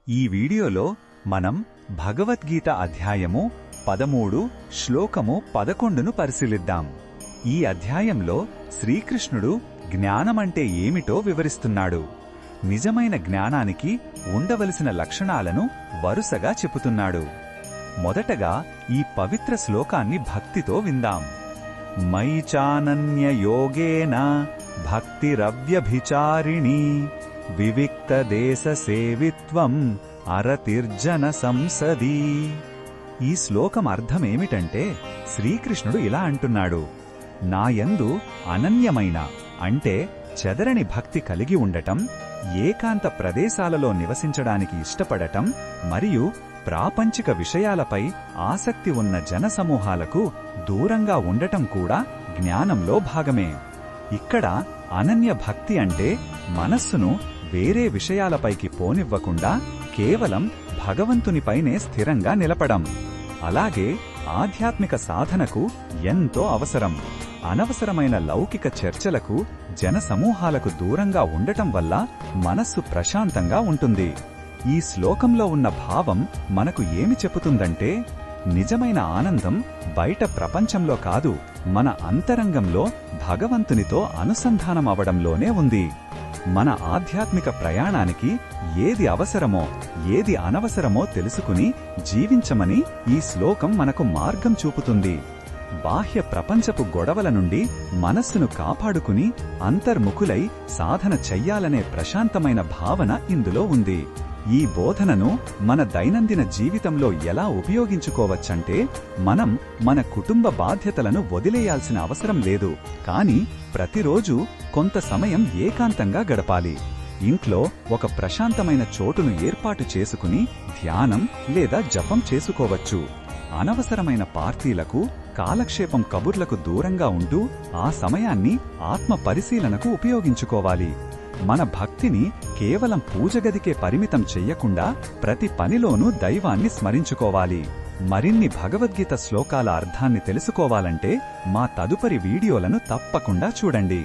ఈ వీడియోలో మనం భగవద్గీత అధ్యాయము 13 శ్లోకము 11ను పరిశీలిద్దాం. ఈ అధ్యాయంలో శ్రీకృష్ణుడు జ్ఞానమంటే ఏమిటో వివరిస్తున్నాడు. నిజమైన జ్ఞానానికి ఉండవలసిన లక్షణాలను వరుసగా చెబుతున్నాడు. మొదటగా ఈ పవిత్ర శ్లోకాన్ని భక్తితో విందాం. మయి చానన్య యోగేన భక్తిరవ్యభిచారిణీ వివిక్త దేశ సేవిత్వం అరతిర్జన సంసదీ. ఈ శ్లోకం అర్థమేమిటంటే శ్రీకృష్ణుడు ఇలా అంటున్నాడు, నాయందు అనన్యమైన అంటే చెదరని భక్తి కలిగి ఉండటం, ఏకాంత ప్రదేశాలలో నివసించడానికి ఇష్టపడటం మరియు ప్రాపంచిక విషయాలపై ఆసక్తి ఉన్న జనసమూహాలకు దూరంగా ఉండటం కూడా జ్ఞానంలో భాగమే. ఇక్కడ అనన్య భక్తి అంటే మనస్సును వేరే విషయాలపైకి పోనివ్వకుండా కేవలం భగవంతునిపైనే స్థిరంగా నిలపడం. అలాగే ఆధ్యాత్మిక సాధనకు ఎంతో అవసరం. అనవసరమైన లౌకిక చర్చలకు, జనసమూహాలకు దూరంగా ఉండటం వల్ల మనస్సు ప్రశాంతంగా ఉంటుంది. ఈ శ్లోకంలో ఉన్న భావం మనకు ఏమి చెబుతుందంటే, నిజమైన ఆనందం బయట ప్రపంచంలో కాదు, మన అంతరంగంలో భగవంతునితో అనుసంధానమవడంలోనే ఉంది. మన ఆధ్యాత్మిక ప్రయాణానికి ఏది అవసరమో, ఏది అనవసరమో తెలుసుకుని జీవించమని ఈ శ్లోకం మనకు మార్గం చూపుతుంది. బాహ్య ప్రపంచపు గొడవల నుండి మనస్సును కాపాడుకుని అంతర్ముఖులై సాధన చెయ్యాలనే ప్రశాంతమైన భావన ఇందులో ఉంది. ఈ బోధనను మన దైనందిన జీవితంలో ఎలా ఉపయోగించుకోవచ్చంటే, మనం మన కుటుంబ బాధ్యతలను వదిలేయాల్సిన అవసరం లేదు, కానీ ప్రతిరోజు కొంత సమయం ఏకాంతంగా గడపాలి. ఇంట్లో ఒక ప్రశాంతమైన చోటును ఏర్పాటు చేసుకుని ధ్యానం లేదా జపం చేసుకోవచ్చు. అనవసరమైన పార్టీలకు, కాలక్షేపం కబుర్లకు దూరంగా ఉంటూ ఆ సమయాన్ని ఆత్మ పరిశీలనకు ఉపయోగించుకోవాలి. మన భక్తిని కేవలం పూజగదికే పరిమితం చెయ్యకుండా ప్రతి పనిలోనూ దైవాన్ని స్మరించుకోవాలి. మరిన్ని భగవద్గీత శ్లోకాల అర్థాన్ని తెలుసుకోవాలంటే మా తదుపరి వీడియోలను తప్పకుండా చూడండి.